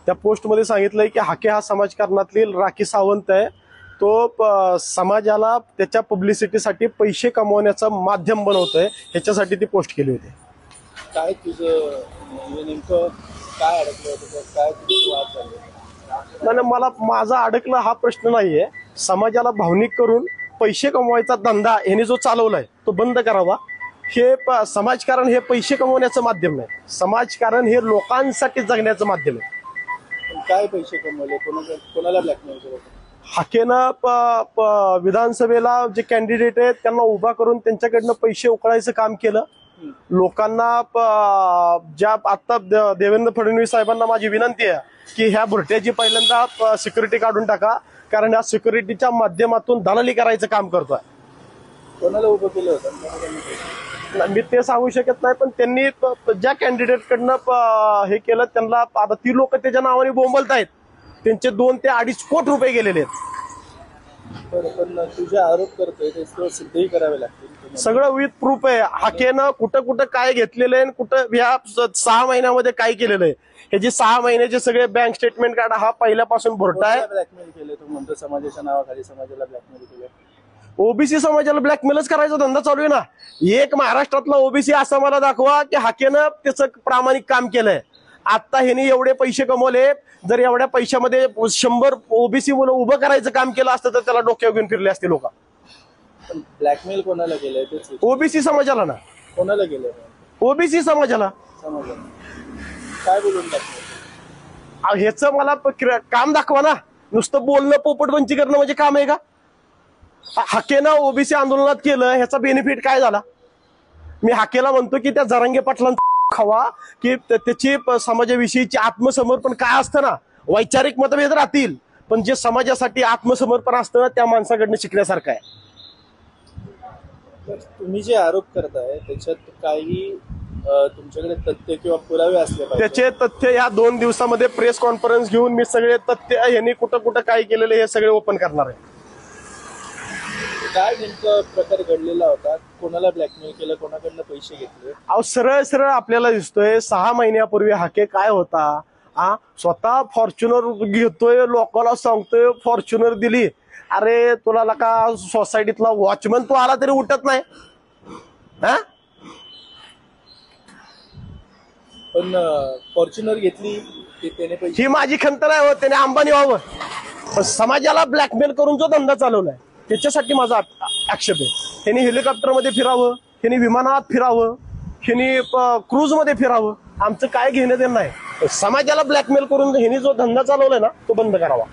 त्या पोस्टमध्ये सांगितलंय की हाके हा समाजकारणातील राखी सावंत आहे, तो समाजाला त्याच्या पब्लिसिटीसाठी पैसे कमवण्याचं माध्यम बनवतोय, ह्याच्यासाठी ती पोस्ट केली होती. काय तुझं नेमकं काय अडकलं होतं, काय तुझं वाद झाले? नाही, मला माझा अडकलं हा प्रश्न नाहीये. समाजाला भावनिक करून पैसे कमवायचा धंदा ह्याने जो चालवलाय तो बंद करावा. हे समाजकारण हे पैसे कमवण्याचं माध्यम नाही, समाजकारण हे लोकांसाठी जगण्याचं माध्यम आहे. काय पैसे कमवले, कोणाला ब्लॅकमेल केलं? हाकेनं विधानसभेला जे कॅन्डिडेट आहेत त्यांना उभा करून त्यांच्याकडनं पैसे उकळायचं काम केलं. लोकांना ज्या आता देवेंद्र फडणवीस साहेबांना माझी विनंती आहे की ह्या भुरट्याची पहिल्यांदा सिक्युरिटी काढून टाका, कारण या सिक्युरिटीच्या माध्यमातून दलाली करायचं काम करतोय. कोणाला उभं केलं होतं मी ते सांगू शकत नाही, पण त्यांनी ज्या कॅन्डिडेट कडनं हे केलं त्यांना आता ती लोक त्याच्या नावाने बोंबलतायत. त्यांचे 2 ते 2.5 कोटी रुपये गेलेले आहेत. पण तुझे आरोप करतोय ते सिद्धही करावे लागतील, सगळं विथ प्रूफ आहे. हाकेनं कुठं कुठं काय घेतलेलं आहे, कुठं ह्या 6 महिन्यामध्ये काय केलेलं आहे, हे जे 6 महिन्याचे सगळे बँक स्टेटमेंट काढा. हा पहिल्यापासून भोरटा आहे. ब्लॅकमेल केले तू म्हणतो, समाजाच्या नावाखाली समाजाला ब्लॅकमेल केलं. ओबीसी समाजाला ब्लॅकमेलच करायचा धंदा चालू आहे ना. एक महाराष्ट्रातला ओबीसी असं मला दाखवा की हाकेनं त्याचं प्रामाणिक काम केलंय. आता ह्याने एवढे पैसे कमवले, जर एवढ्या पैशामध्ये 100 ओबीसी मुलं उभं करायचं काम केलं असतं तर त्याला डोक्यावर घेऊन फिरले असते लोक. ब्लॅकमेल कोणाला केलंय? ओबीसी समाजाला ना. कोणाला केलंय? ओबीसी समाजाला. काय बोलून ब्लॅकमेल? ह्याच मला काम दाखवा ना. नुसतं बोलणं पोपटपंची करणं म्हणजे काम आहे का? हाकेनं ओबीसी आंदोलनात केलं, ह्याचा बेनिफिट काय झाला? मी हाकेला म्हणतो की त्या जरांगे पाटलांचा खावा की त्याची समाजाविषयीची आत्मसमर्पण काय असतं ना. वैचारिक मतभेद राहतील, पण जे समाजासाठी आत्मसमर्पण असतं ना त्या माणसाकडनं शिकण्यासारखं आहे. तुम्ही जे आरोप करताय त्याच्यात काही तुमच्याकडे तथ्य किंवा पुरावे असले पाहिजे. त्याचे तथ्य या 2 दिवसामध्ये प्रेस कॉन्फरन्स घेऊन मी सगळे तथ्य यांनी कुठं कुठं काय केलेले हे सगळे ओपन करणार आहे. काय नेमकं प्रकार घडलेला होता? कोणाला ब्लॅकमेल केलं, कोणाकडनं पैसे घेतले? अहो सरळ सरळ आपल्याला दिसतोय 6 महिन्यापूर्वी हाके काय होता, स्वतः फॉर्च्युनर घेतोय, लोकांना सांगतोय फॉर्च्युनर दिली. अरे तुला का सोसायटीतला वॉचमन तू आला तरी उठत नाही. पण फॉर्च्युनर घेतली त्याने पैसे. ही माझी खंत नाही हो, त्याने अंबानी व्हावं. पण समाजाला ब्लॅकमेल करून जो धंदा चालवलाय त्याच्यासाठी माझा आक्षेप आहे. ह्यांनी हेलिकॉप्टरमध्ये फिरावं, ह्यांनी विमानात फिरावं, ह्यांनी क्रूज मध्ये फिरावं, आमचं काय घेणं देणं नाही. समाजाला ब्लॅकमेल करून ह्यांनी जो धंदा चालवलाय ना तो बंद करावा.